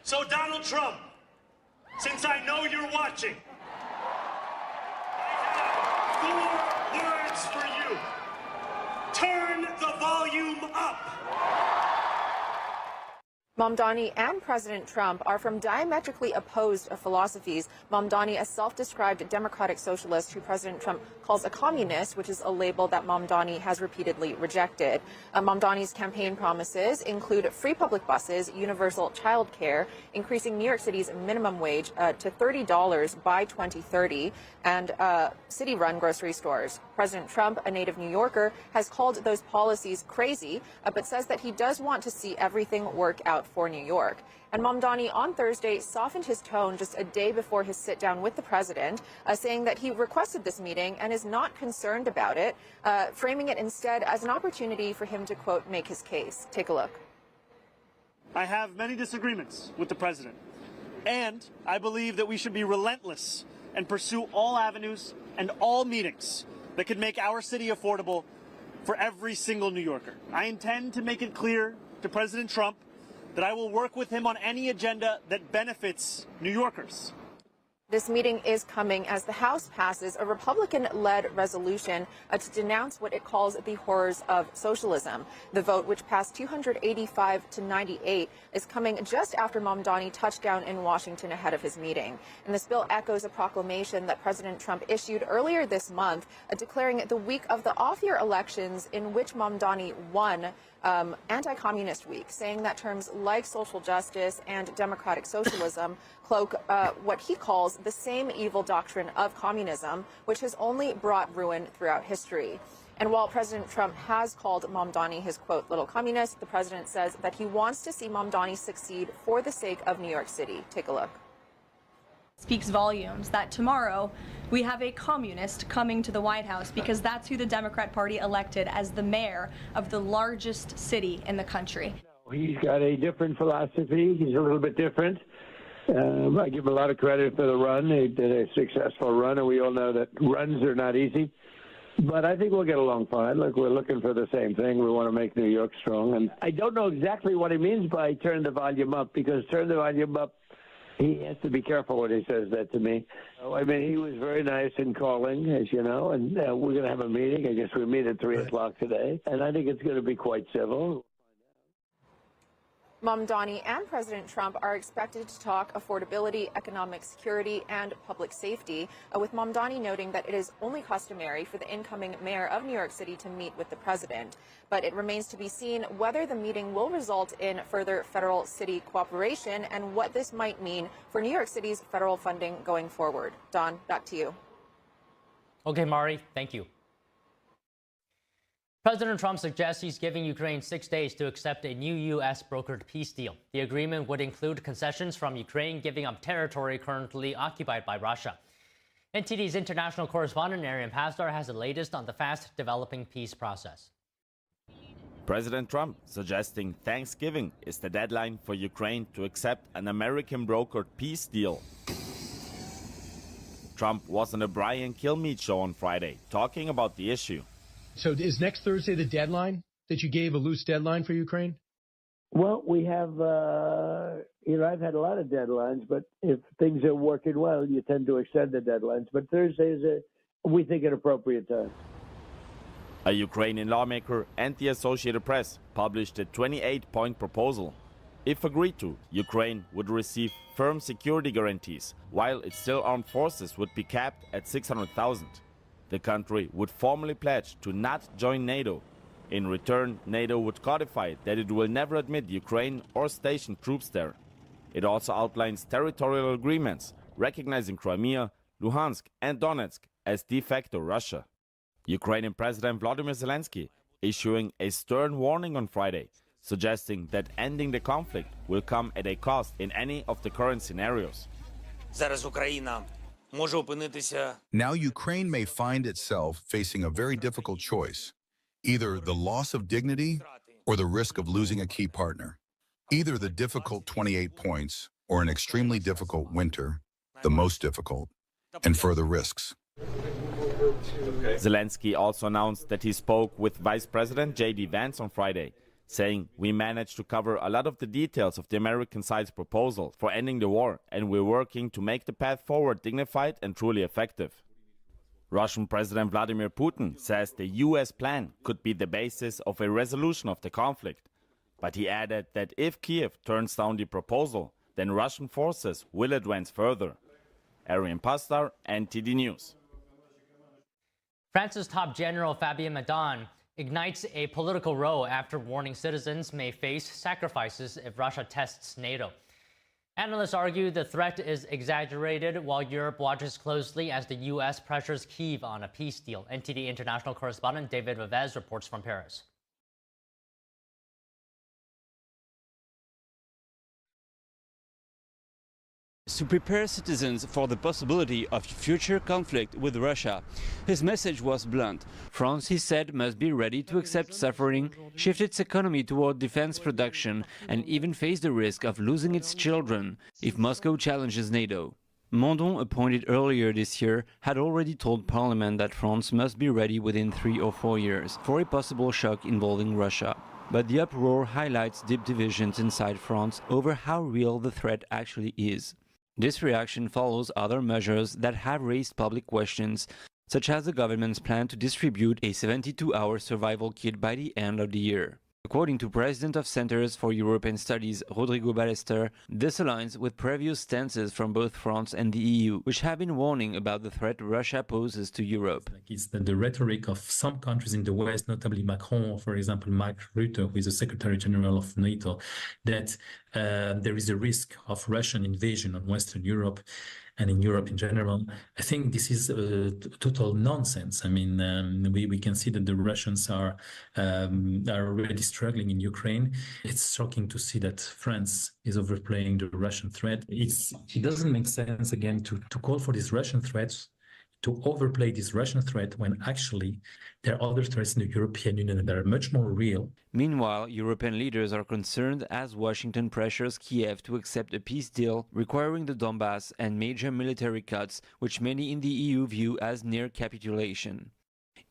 So Donald Trump, since I know you're watching, I have 4 words for you. Turn the volume up. Mamdani and President Trump are from diametrically opposed philosophies. Mamdani, a self-described democratic socialist who President Trump calls a communist, which is a label that Mamdani has repeatedly rejected. Mamdani's campaign promises include free public buses, universal child care, increasing New York City's minimum wage to $30 by 2030, and city-run grocery stores. President Trump, a native New Yorker, has called those policies crazy, but says that he does want to see everything work out for New York. And Mamdani on Thursday softened his tone just a day before his sit-down with the president, saying that he requested this meeting and is not concerned about it, framing it instead as an opportunity for him to, quote, make his case. Take a look. I have many disagreements with the president, and I believe that we should be relentless and pursue all avenues and all meetings that could make our city affordable for every single New Yorker. I intend to make it clear to President Trump that I will work with him on any agenda that benefits New Yorkers. This meeting is coming as the House passes a Republican-led resolution to denounce what it calls the horrors of socialism. The vote, which passed 285 to 98, is coming just after Mamdani touched down in Washington ahead of his meeting. And this bill echoes a proclamation that President Trump issued earlier this month, declaring the week of the off-year elections in which Mamdani won anti-communist week, saying that terms like social justice and democratic socialism cloak what he calls the same evil doctrine of communism, which has only brought ruin throughout history. And while President Trump has called Mamdani his, quote, little communist, the president says that he wants to see Mamdani succeed for the sake of New York City. Take a look. Speaks volumes that tomorrow we have a communist coming to the White House because that's who the Democrat Party elected as the mayor of the largest city in the country. He's got a different philosophy. He's a little bit different. I give him a lot of credit for the run. He did a successful run, and we all know that runs are not easy. But I think we'll get along fine. Look, we're looking for the same thing. We want to make New York strong. And I don't know exactly what he means by turn the volume up, because turn the volume up, he has to be careful when he says that to me. I mean, he was very nice in calling, as you know, and we're going to have a meeting. I guess we meet at 3 o'clock today, and I think it's going to be quite civil. Mamdani and President Trump are expected to talk affordability, economic security, and public safety, with Mamdani noting that it is only customary for the incoming mayor of New York City to meet with the president. But it remains to be seen whether the meeting will result in further federal city cooperation and what this might mean for New York City's federal funding going forward. Don, back to you. Okay, Mari, thank you. President Trump suggests he's giving Ukraine 6 days to accept a new U.S.-brokered peace deal. The agreement would include concessions from Ukraine giving up territory currently occupied by Russia. NTD's international correspondent Arian Pastor has the latest on the fast-developing peace process. President Trump suggesting Thanksgiving is the deadline for Ukraine to accept an American-brokered peace deal. Trump was on the Brian Kilmeade show on Friday, talking about the issue. So is next Thursday the deadline that you gave, a loose deadline for Ukraine? Well, we have, I've had a lot of deadlines, but if things are working well, you tend to extend the deadlines. But Thursday is, we think, an appropriate time. A Ukrainian lawmaker and the Associated Press published a 28-point proposal. If agreed to, Ukraine would receive firm security guarantees, while its still armed forces would be capped at 600,000. The country would formally pledge to not join NATO. In return, NATO would codify that it will never admit Ukraine or station troops there. It also outlines territorial agreements recognizing Crimea, Luhansk and Donetsk as de facto Russia. Ukrainian President Volodymyr Zelensky issuing a stern warning on Friday, suggesting that ending the conflict will come at a cost in any of the current scenarios. Now Ukraine may find itself facing a very difficult choice, either the loss of dignity or the risk of losing a key partner, either the difficult 28 points or an extremely difficult winter, the most difficult, and further risks. Zelensky also announced that he spoke with Vice President J.D. Vance on Friday, saying, "We managed to cover a lot of the details of the American side's proposal for ending the war, and we're working to make the path forward dignified and truly effective." Russian President Vladimir Putin says the U.S. plan could be the basis of a resolution of the conflict. But he added that if Kiev turns down the proposal, then Russian forces will advance further. Arian Pastar, NTD News. France's top general Fabien Madon ignites a political row after warning citizens may face sacrifices if Russia tests NATO. Analysts argue the threat is exaggerated while Europe watches closely as the U.S. pressures Kyiv on a peace deal. NTD international correspondent David Vivez reports from Paris. To prepare citizens for the possibility of future conflict with Russia. His message was blunt. France, he said, must be ready to accept suffering, shift its economy toward defense production, and even face the risk of losing its children if Moscow challenges NATO. Mandon, appointed earlier this year, had already told Parliament that France must be ready within 3 or 4 years for a possible shock involving Russia. But the uproar highlights deep divisions inside France over how real the threat actually is. This reaction follows other measures that have raised public questions, such as the government's plan to distribute a 72-hour survival kit by the end of the year. According to President of Centers for European Studies Rodrigo Ballester, this aligns with previous stances from both France and the EU, which have been warning about the threat Russia poses to Europe. It's the rhetoric of some countries in the West, notably Macron, for example, Mark Rutte, who is the Secretary General of NATO, that there is a risk of Russian invasion on Western Europe and in Europe in general. I think this is total nonsense. I mean, we can see that the Russians are already struggling in Ukraine. It's shocking to see that France is overplaying the Russian threat. It doesn't make sense, again, to call for these Russian threats, to overplay this Russian threat when actually there are other threats in the European Union that are much more real. Meanwhile, European leaders are concerned as Washington pressures Kiev to accept a peace deal requiring the Donbass and major military cuts, which many in the EU view as near capitulation.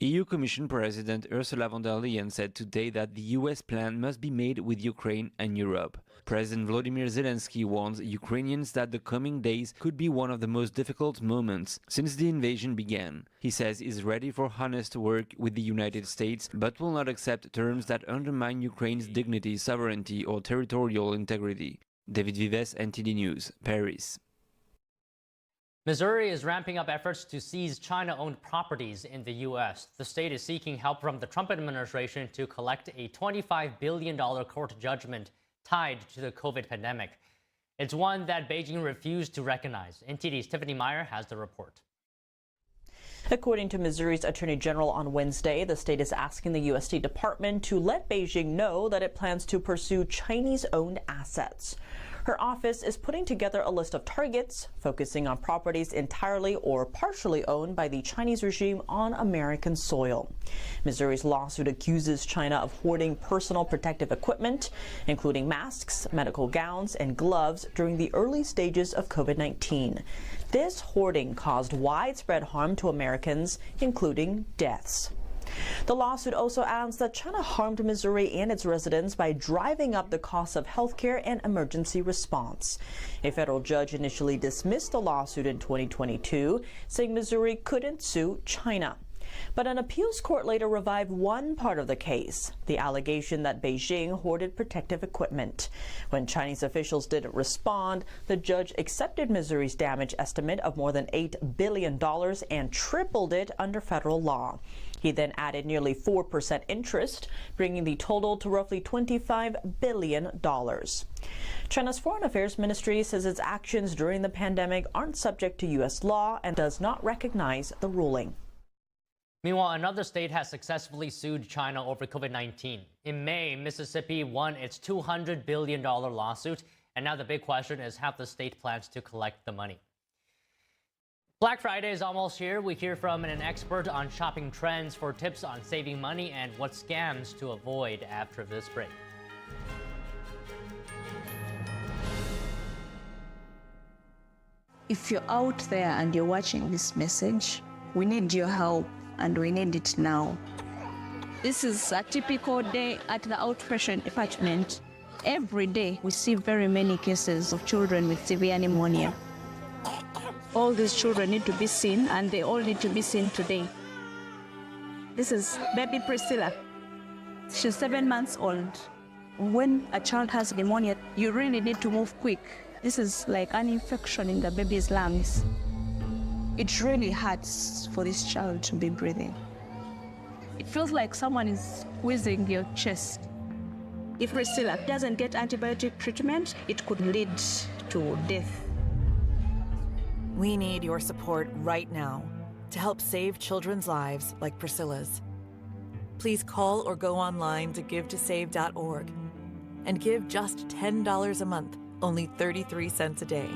EU Commission President Ursula von der Leyen said today that the US plan must be made with Ukraine and Europe. President Volodymyr Zelensky warns Ukrainians that the coming days could be one of the most difficult moments since the invasion began. He says he's ready for honest work with the United States, but will not accept terms that undermine Ukraine's dignity, sovereignty, or territorial integrity. David Vives, NTD News, Paris. Missouri is ramping up efforts to seize China-owned properties in the U.S. The state is seeking help from the Trump administration to collect a $25 billion court judgment tied to the COVID pandemic. It's one that Beijing refused to recognize. NTD's Tiffany Meyer has the report. According to Missouri's Attorney General on Wednesday, the state is asking the U.S. State Department to let Beijing know that it plans to pursue Chinese-owned assets. Her office is putting together a list of targets, focusing on properties entirely or partially owned by the Chinese regime on American soil. Missouri's lawsuit accuses China of hoarding personal protective equipment, including masks, medical gowns, and gloves during the early stages of COVID-19. This hoarding caused widespread harm to Americans, including deaths. The lawsuit also adds that China harmed Missouri and its residents by driving up the cost of health care and emergency response. A federal judge initially dismissed the lawsuit in 2022, saying Missouri couldn't sue China. But an appeals court later revived one part of the case, the allegation that Beijing hoarded protective equipment. When Chinese officials didn't respond, the judge accepted Missouri's damage estimate of more than $8 billion and tripled it under federal law. He then added nearly 4% interest, bringing the total to roughly $25 billion. China's Foreign Affairs Ministry says its actions during the pandemic aren't subject to U.S. law and does not recognize the ruling. Meanwhile, another state has successfully sued China over COVID-19. In May, Mississippi won its $200 billion lawsuit, and now the big question is how the state plans to collect the money. Black Friday is almost here. We hear from an expert on shopping trends for tips on saving money and what scams to avoid after this break. If you're out there and you're watching this message, we need your help and we need it now. This is a typical day at the outpatient department. Every day we see very many cases of children with severe pneumonia. All these children need to be seen and they all need to be seen today. This is baby Priscilla. She's 7 months old. When a child has pneumonia, you really need to move quick. This is like an infection in the baby's lungs. It really hurts for this child to be breathing. It feels like someone is squeezing your chest. If Priscilla doesn't get antibiotic treatment, it could lead to death. We need your support right now to help save children's lives like Priscilla's. Please call or go online to givetosave.org and give just $10 a month, only 33 cents a day.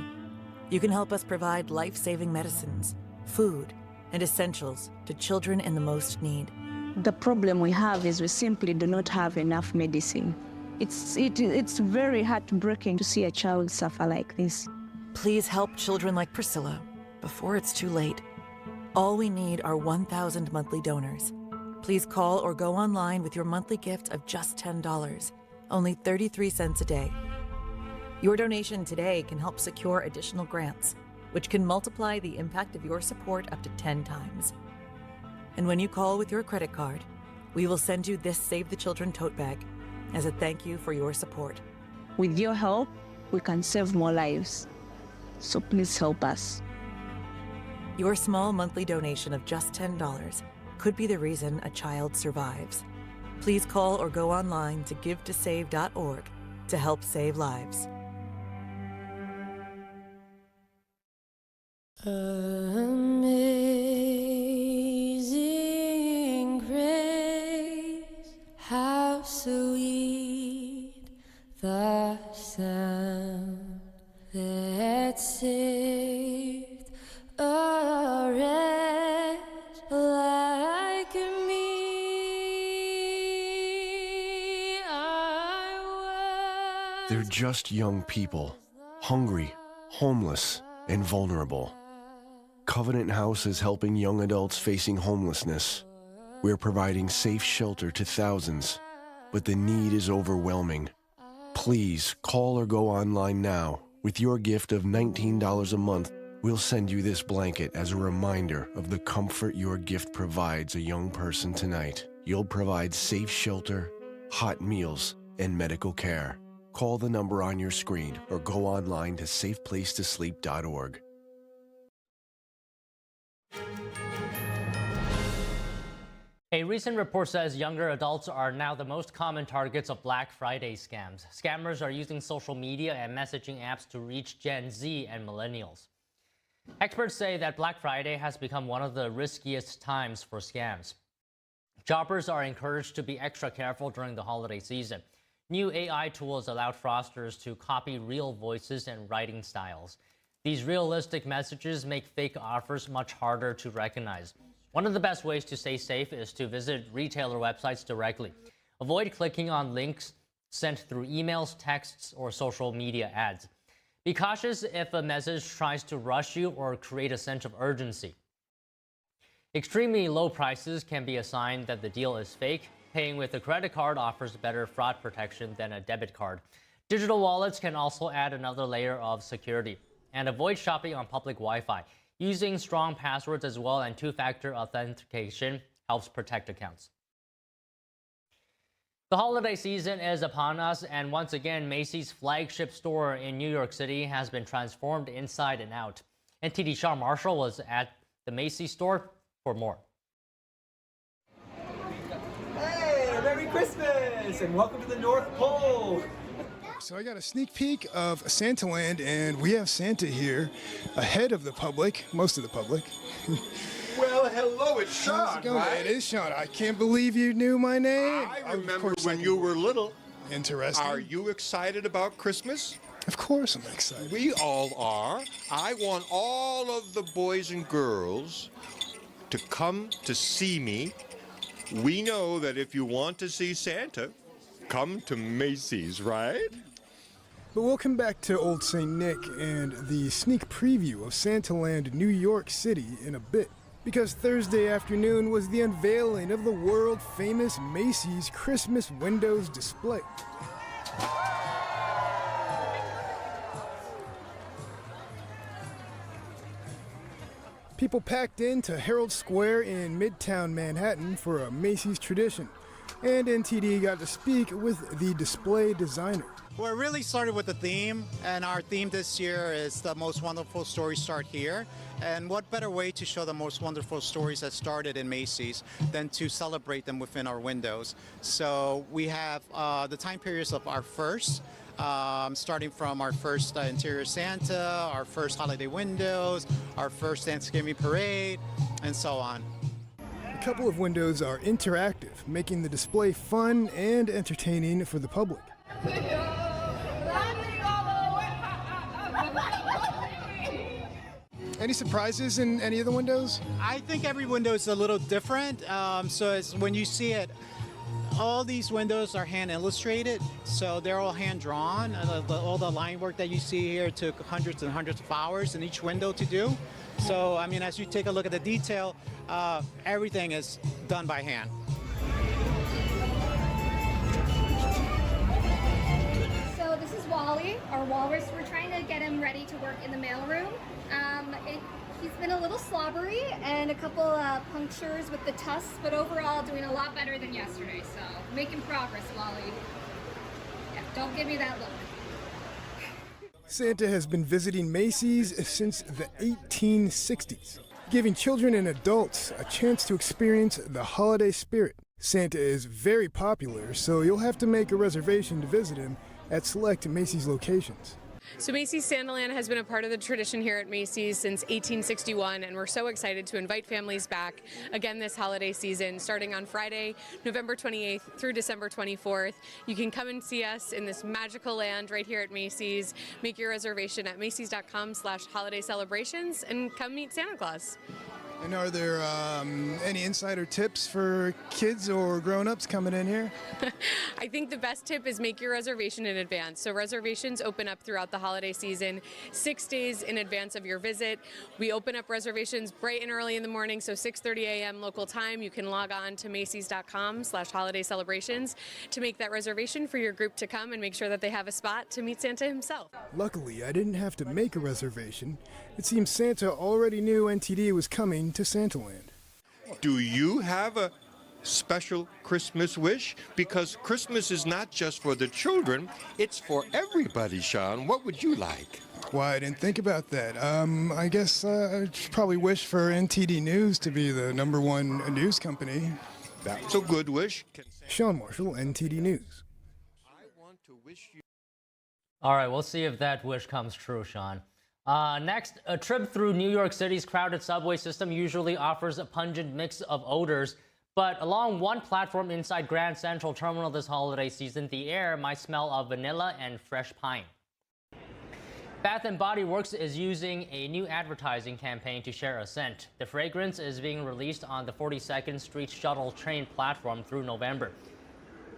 You can help us provide life-saving medicines, food, and essentials to children in the most need. The problem we have is we simply do not have enough medicine. It's very heartbreaking to see a child suffer like this. Please help children like Priscilla before it's too late. All we need are 1,000 monthly donors. Please call or go online with your monthly gift of just $10, only 33 cents a day. Your donation today can help secure additional grants, which can multiply the impact of your support up to 10 times. And when you call with your credit card, we will send you this Save the Children tote bag as a thank you for your support. With your help, we can save more lives. So please help us. Your small monthly donation of just $10 could be the reason a child survives. Please call or go online to givetosave.org to help save lives. Amazing grace, how sweet the sound that saved a wretch like me. They're just young people, hungry, homeless, and vulnerable. Covenant House is helping young adults facing homelessness. We're providing safe shelter to thousands, but the need is overwhelming. Please call or go online now. With your gift of $19 a month, we'll send you this blanket as a reminder of the comfort your gift provides a young person tonight. You'll provide safe shelter, hot meals, and medical care. Call the number on your screen or go online to safeplacetosleep.org. A recent report says younger adults are now the most common targets of Black Friday scams. Scammers are using social media and messaging apps to reach Gen Z and millennials. Experts say that Black Friday has become one of the riskiest times for scams. Shoppers are encouraged to be extra careful during the holiday season. New AI tools allowed fraudsters to copy real voices and writing styles. These realistic messages make fake offers much harder to recognize. One of the best ways to stay safe is to visit retailer websites directly. Avoid clicking on links sent through emails, texts, or social media ads. Be cautious if a message tries to rush you or create a sense of urgency. Extremely low prices can be a sign that the deal is fake. Paying with a credit card offers better fraud protection than a debit card. Digital wallets can also add another layer of security. And avoid shopping on public Wi-Fi. Using strong passwords as well and two-factor authentication helps protect accounts. The holiday season is upon us, and once again, Macy's flagship store in New York City has been transformed inside and out. NTD Sean Marshall was at the Macy's store for more. Hey, Merry Christmas, and welcome to the North Pole. So I got a sneak peek of Santaland, and we have Santa here ahead of the public, most of the public. Well, hello, it's Sean, right? It is Sean. I can't believe you knew my name. I remember when you were little. Interesting. Are you excited about Christmas? Of course I'm excited. We all are. I want all of the boys and girls to come to see me. We know that if you want to see Santa, come to Macy's, right? But we'll come back to Old St. Nick and the sneak preview of Santaland, New York City in a bit. Because Thursday afternoon was the unveiling of the world-famous Macy's Christmas Windows display. People packed into Herald Square in Midtown Manhattan for a Macy's tradition. And NTD got to speak with the display designer. Well, it really started with the theme, and our theme this year is the most wonderful stories start here. And what better way to show the most wonderful stories that started in Macy's than to celebrate them within our windows. So we have the time periods of our first, starting from our first interior Santa, our first holiday windows, our first Thanksgiving parade, and so on. A couple of windows are interactive, making the display fun and entertaining for the public. Any surprises in any of the windows? I think every window is a little different. So it's, when you see it All these windows are hand illustrated, so they're all hand drawn. All the line work that you see here took hundreds and hundreds of hours in each window to do. So, I mean, as you take a look at the detail, everything is done by hand. So this is Wally, our walrus. We're trying to get him ready to work in the mailroom. He's been a little slobbery and a couple punctures with the tusks, but overall doing a lot better than yesterday. So making progress, Wally. Yeah, don't give me that look. Santa has been visiting Macy's since the 1860s, giving children and adults a chance to experience the holiday spirit. Santa is very popular, so you'll have to make a reservation to visit him at select Macy's locations. So Macy's Santaland has been a part of the tradition here at Macy's since 1861, and we're so excited to invite families back again this holiday season, starting on Friday, November 28th through December 24th. You can come and see us in this magical land right here at Macy's. Make your reservation at macys.com/holiday celebrations and come meet Santa Claus. And are there any insider tips for kids or grown-ups coming in here? I think the best tip is make your reservation in advance. So reservations open up throughout the holiday season 6 days in advance of your visit. We open up reservations bright and early in the morning, so 6:30 a.m. local time. You can log on to macys.com/holiday celebrations to make that reservation for your group to come and make sure that they have a spot to meet Santa himself. Luckily, I didn't have to make a reservation. It seems Santa already knew NTD was coming to Santaland. Do you have a special Christmas wish? Because Christmas is not just for the children, it's for everybody, Sean. What would you like? Why, I didn't think about that. I guess I'd probably wish for NTD News to be the #1 news company. That's a good wish. Sean Marshall, NTD News. I want to wish you... All right, we'll see if that wish comes true, Sean. Next, a trip through New York City's crowded subway system usually offers a pungent mix of odors, but along one platform inside Grand Central Terminal this holiday season, the air might smell of vanilla and fresh pine. Bath & Body Works is using a new advertising campaign to share a scent. The fragrance is being released on the 42nd Street shuttle train platform through November.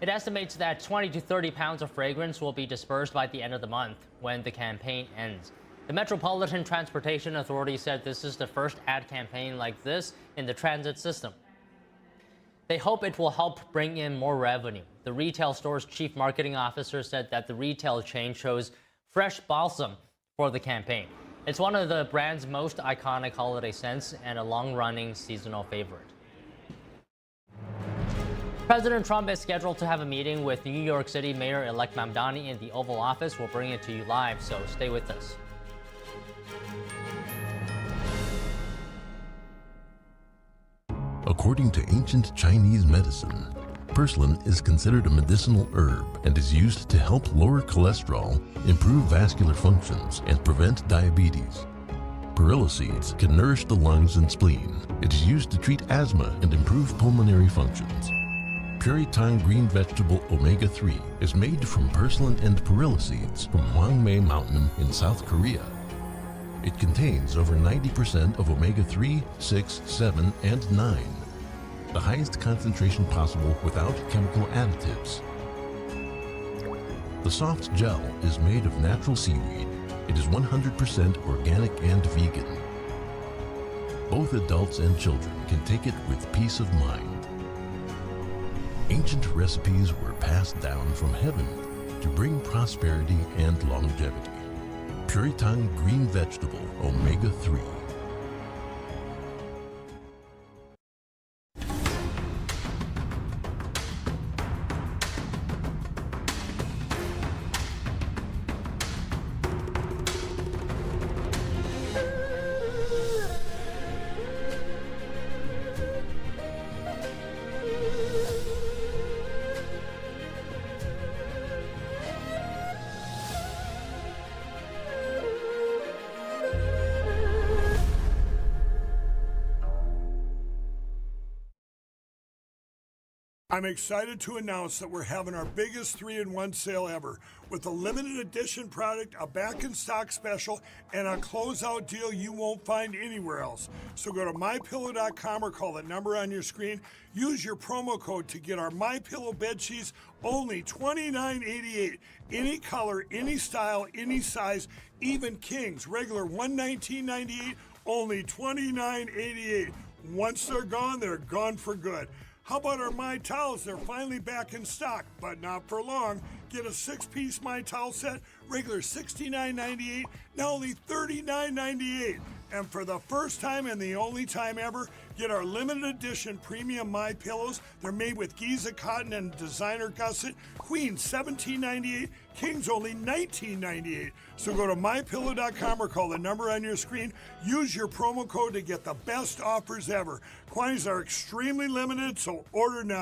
It estimates that 20 to 30 pounds of fragrance will be dispersed by the end of the month when the campaign ends. The Metropolitan Transportation Authority said this is the first ad campaign like this in the transit system. They hope it will help bring in more revenue. The retail store's chief marketing officer said that the retail chain chose fresh balsam for the campaign. It's one of the brand's most iconic holiday scents and a long-running seasonal favorite. President Trump is scheduled to have a meeting with New York City Mayor-elect Mamdani in the Oval Office. We'll bring it to you live, so stay with us. According to ancient Chinese medicine, purslane is considered a medicinal herb and is used to help lower cholesterol, improve vascular functions, and prevent diabetes. Perilla seeds can nourish the lungs and spleen. It is used to treat asthma and improve pulmonary functions. Puritang green vegetable omega-3 is made from purslane and perilla seeds from Hwangmae Mountain in South Korea. It contains over 90% of omega-3, 6, 7, and 9, the highest concentration possible without chemical additives. The soft gel is made of natural seaweed. It is 100% organic and vegan. Both adults and children can take it with peace of mind. Ancient recipes were passed down from heaven to bring prosperity and longevity. Puritang green vegetable omega-3. I'm excited to announce that we're having our biggest 3-in-1 sale ever with a limited edition product, a back-in-stock special, and a closeout deal you won't find anywhere else. So go to MyPillow.com or call the number on your screen. Use your promo code to get our MyPillow bed sheets only $29.88. Any color, any style, any size, even kings. Regular $119.98, only $29.88. Once they're gone for good. How about our My Towels? They're finally back in stock, but not for long. Get a 6-piece My Towel set, regular $69.98, now only $39.98. And for the first time and the only time ever, get our limited edition premium My Pillows. They're made with Giza cotton and designer gusset. Queen $17.98, Kings only $19.98. So go to mypillow.com or call the number on your screen. Use your promo code to get the best offers ever. Quantities are extremely limited, so order now.